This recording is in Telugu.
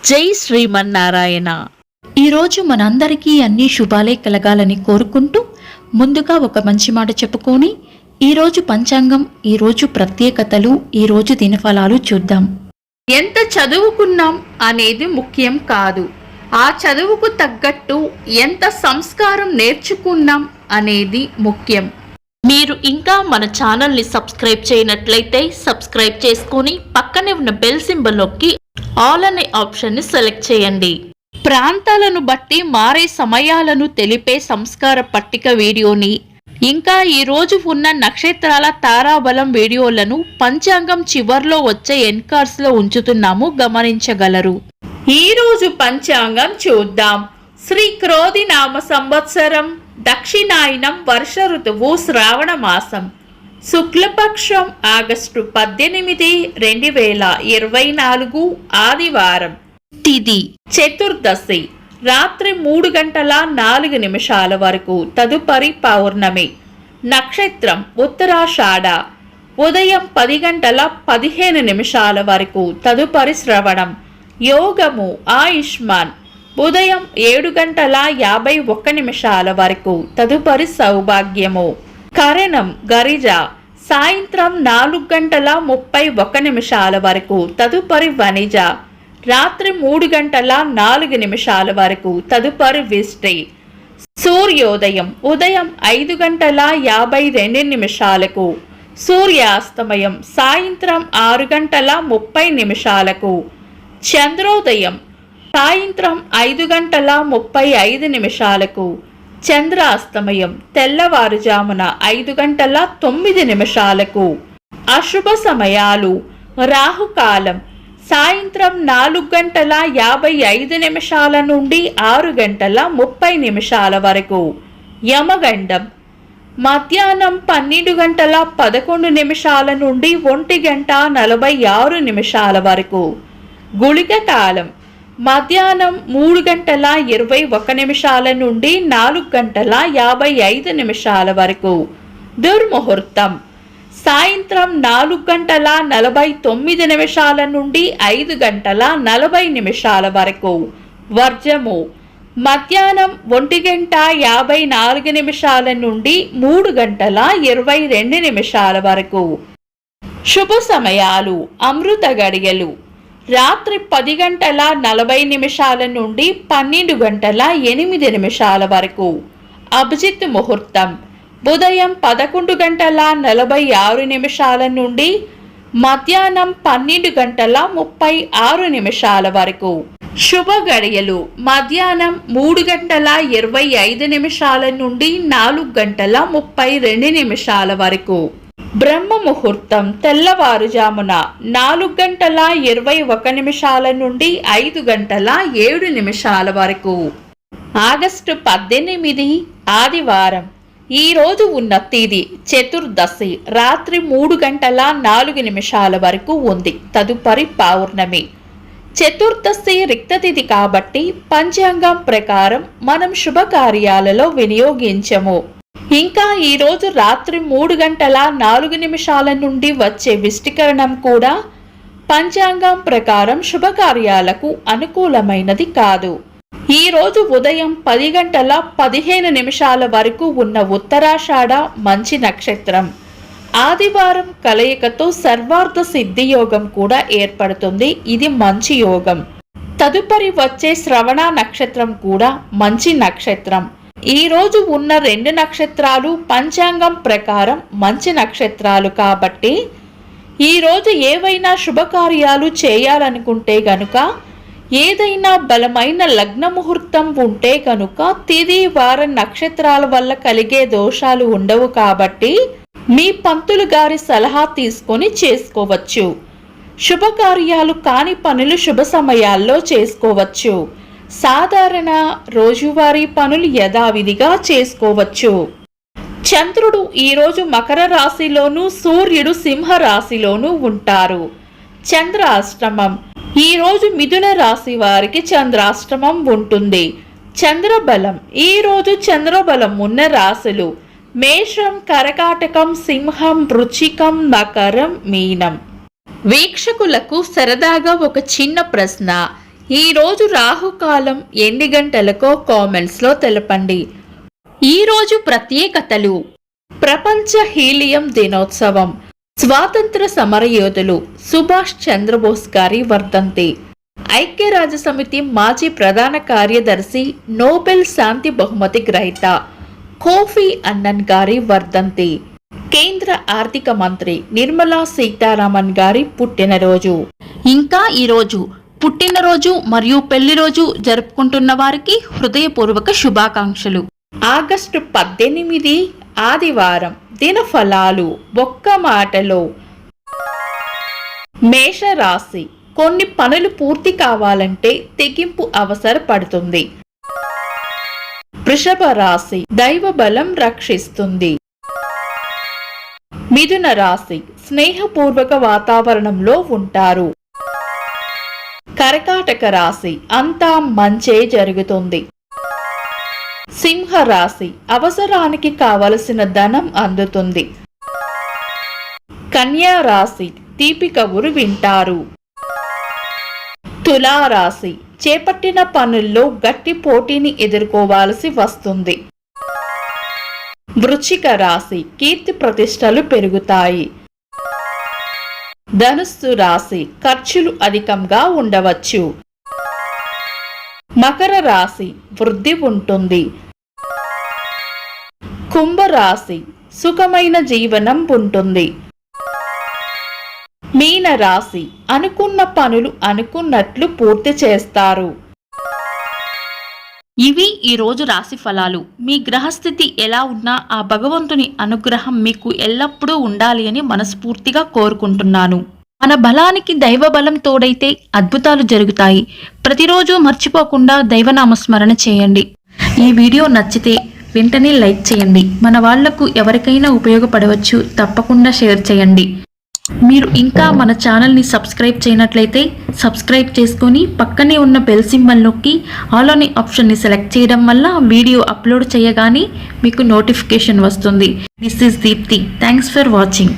జై శ్రీమన్నారాయణ. ఈరోజు మనందరికీ అన్ని శుభాలే కలగాలని కోరుకుంటూ ముందుగా ఒక మంచి మాట చెప్పుకొని ఈరోజు పంచాంగం, ఈరోజు ప్రత్యేకతలు, ఈరోజు దినఫలాలు చూద్దాం. ఎంత చదువుకున్నాం అనేది ముఖ్యం కాదు, ఆ చదువుకు తగ్గట్టు ఎంత సంస్కారం నేర్చుకున్నాం అనేది ముఖ్యం. మీరు ఇంకా మన ఛానల్ని సబ్స్క్రైబ్ చేయనట్లయితే సబ్స్క్రైబ్ చేసుకొని పక్కనే ఉన్న బెల్ సింబల్ నొక్కి ఆల్ అనే ఆప్షన్ని సెలెక్ట్ చేయండి. ప్రాంతాలను బట్టి మారే సమయాలను తెలిపే సంస్కార పట్టిక వీడియోని, ఇంకా ఈరోజు ఉన్న నక్షత్రాల తారాబలం వీడియోలను పంచాంగం చివర్లో వచ్చే ఎన్కార్స్లో ఉంచుతున్నాము, గమనించగలరు. ఈరోజు పంచాంగం చూద్దాం. శ్రీ క్రోధి నామ సంవత్సరం, దక్షిణాయనం, వర్ష ఋతువు, శ్రావణ మాసం, శుక్లపక్షం, ఆగస్టు 18, 2024 ఆదివారం. తిథి చతుర్దశి, రాత్రి 3:04 వరకు, తదుపరి పౌర్ణమి. నక్షత్రం ఉత్తరాషాఢ, ఉదయం 10:15 వరకు, తదుపరి శ్రవణం. యోగము ఆయుష్మాన్, ఉదయం 7:51 వరకు, తదుపరి సౌభాగ్యము. కరణం గరిజ, సాయంత్రం 4:31 వరకు, తదుపరి వనిజ. రాత్రి 3:04 వరకు, తదుపరి విష్టి. సూర్యోదయం ఉదయం 5:52 సూర్యాస్తమయం సాయంత్రం 6:30 చంద్రోదయం సాయంత్రం 5:35 చంద్రాస్తమయం తెల్లవారుజామున 5:09. అశుభ సమయాలు: రాహుకాలం సాయంత్రం 4:55 నుండి 6:30 వరకు. యమగండం మధ్యాహ్నం 12:11 నుండి 1:46 వరకు. గుళిక కాలం మధ్యాహ్నం 3:21 నుండి 4:55 వరకు. దుర్ముహూర్తం సాయంత్రం 4:49 నుండి 5:40 వరకు. వర్జము మధ్యాహ్నం 1:54 నుండి 3:22 వరకు. శుభ సమయాలు: అమృత గడియలు రాత్రి 10:40 నుండి 12:08 వరకు. అభిజిత్ ముహూర్తం ఉదయం 11:46 నుండి మధ్యాహ్నం 12:36 వరకు. శుభ గడియలు మధ్యాహ్నం 3:25 నుండి 4:32 వరకు. బ్రహ్మ ముహూర్తం తెల్లవారుజామున 4:21 నుండి 5:07 వరకు. ఆగస్టు 18 ఆదివారం. ఈరోజు ఉన్న తేదీ చతుర్దశి, రాత్రి 3:04 వరకు ఉంది, తదుపరి పౌర్ణమి. చతుర్దశి రిక్త తిథి కాబట్టి పంచాంగం ప్రకారం మనం శుభకార్యాలలో వినియోగించము. ఇంకా ఈరోజు రాత్రి 3:04 నుండి వచ్చే విష్టికరణం కూడా పంచాంగం ప్రకారం శుభకార్యాలకు అనుకూలమైనది కాదు. ఈరోజు ఉదయం 10:15 వరకు ఉన్న ఉత్తరాషాఢ మంచి నక్షత్రం. ఆదివారం కలయికతో సర్వార్థ సిద్ధి యోగం కూడా ఏర్పడుతుంది, ఇది మంచి యోగం. తదుపరి వచ్చే శ్రవణ నక్షత్రం కూడా మంచి నక్షత్రం. ఈ రోజు ఉన్న 2 నక్షత్రాలు పంచాంగం ప్రకారం మంచి నక్షత్రాలు కాబట్టి ఈరోజు ఏవైనా శుభకార్యాలు చేయాలనుకుంటే గనుక, ఏదైనా బలమైన లగ్న ముహూర్తం ఉంటే కనుక తిథి వార నక్షత్రాల వల్ల కలిగే దోషాలు ఉండవు కాబట్టి మీ పంతులు గారి సలహా తీసుకొని చేసుకోవచ్చు. శుభకార్యాలు కాని పనులు శుభ సమయాల్లో చేసుకోవచ్చు. సాధారణ రోజువారీ పనులు యథావిధిగా చేసుకోవచ్చు. చంద్రుడు ఈరోజు మకర రాశిలోను, సూర్యుడు సింహ రాశిలోను ఉంటారు. చంద్రాష్టమం ఈరోజు మిథున రాశి వారికి చంద్రాష్టమం ఉంటుంది. చంద్రబలం ఈరోజు చంద్రబలం ఉన్న రాశులు మేషం, కర్కాటకం, సింహం, వృశ్చికం, మకరం, మీనం. వీక్షకులకు సరదాగా ఒక చిన్న ప్రశ్న: ఈ రోజు రాహుకాలం ఎన్ని గంటలకో కామెంట్స్లో తెలపండి. ఈ రోజు ప్రత్యేకతలు: ప్రపంచ హీలియం దినోత్సవం, స్వాతంత్ర సమరయోధులు సుభాష్ చంద్రబోస్ గారి వర్ధంతి, ఐక్యరాజ్యసమితి మాజీ ప్రధాన కార్యదర్శి, నోబెల్ శాంతి బహుమతి గ్రహీత కోఫీ అన్నన్ గారి వర్ధంతి, కేంద్ర ఆర్థిక మంత్రి నిర్మలా సీతారామన్ గారి పుట్టినరోజు. ఇంకా ఈరోజు పుట్టినరోజు మరియు పెళ్లి రోజు జరుపుకుంటున్న వారికి హృదయపూర్వక శుభాకాంక్షలు. ఆగస్టు 18 ఆదివారం. దినఫలాలు ఒక్క మాటలో. మేషరాశి, కొన్ని పనులు పూర్తి కావాలంటే తెగింపు అవసరపడుతుంది. వృషభ రాశి, దైవ బలం రక్షిస్తుంది. మిథున రాశి, స్నేహపూర్వక వాతావరణంలో ఉంటారు. కర్కాటక రాశి, అంతా మంచే జరుగుతుంది. సింహ రాశి, అవసరానికి కావలసిన ధనం అందుతుంది. కన్యా రాశి, తీపి కబురు వింటారు. తులా రాశి, చేపట్టిన పనుల్లో గట్టి పోటీని ఎదుర్కోవాల్సి వస్తుంది. వృశ్చిక రాశి, కీర్తి ప్రతిష్టలు పెరుగుతాయి. ధనుస్సు రాశి, ఖర్చులు అధికంగా ఉండవచ్చు. మకర రాశి, వృద్ధి ఉంటుంది. కుంభరాశి, సుఖమైన జీవనం ఉంటుంది. మీన రాశి, అనుకున్న పనులు అనుకున్నట్లు పూర్తి చేస్తారు. ఇవి ఈ రోజు రాశి ఫలాలు. మీ గ్రహస్థితి ఎలా ఉన్నా ఆ భగవంతుని అనుగ్రహం మీకు ఎల్లప్పుడూ ఉండాలి అని మనస్ఫూర్తిగా కోరుకుంటున్నాను. మన బలానికి దైవ బలం తోడైతే అద్భుతాలు జరుగుతాయి. ప్రతిరోజు మర్చిపోకుండా దైవనామస్మరణ చేయండి. ఈ వీడియో నచ్చితే వెంటనే లైక్ చేయండి. మన వాళ్లకు ఎవరికైనా ఉపయోగపడవచ్చు. తప్పకుండా షేర్ చేయండి. మీరు ఇంకా మన ఛానల్ని సబ్స్క్రైబ్ చేయనట్లయితే సబ్స్క్రైబ్ చేసుకొని పక్కనే ఉన్న బెల్ సింబల్ నొక్కి ఆల్ అనే ఆప్షన్ని సెలెక్ట్ చేయడం వల్ల వీడియో అప్లోడ్ చేయగానే మీకు నోటిఫికేషన్ వస్తుంది. This is Deepti. Thanks for watching.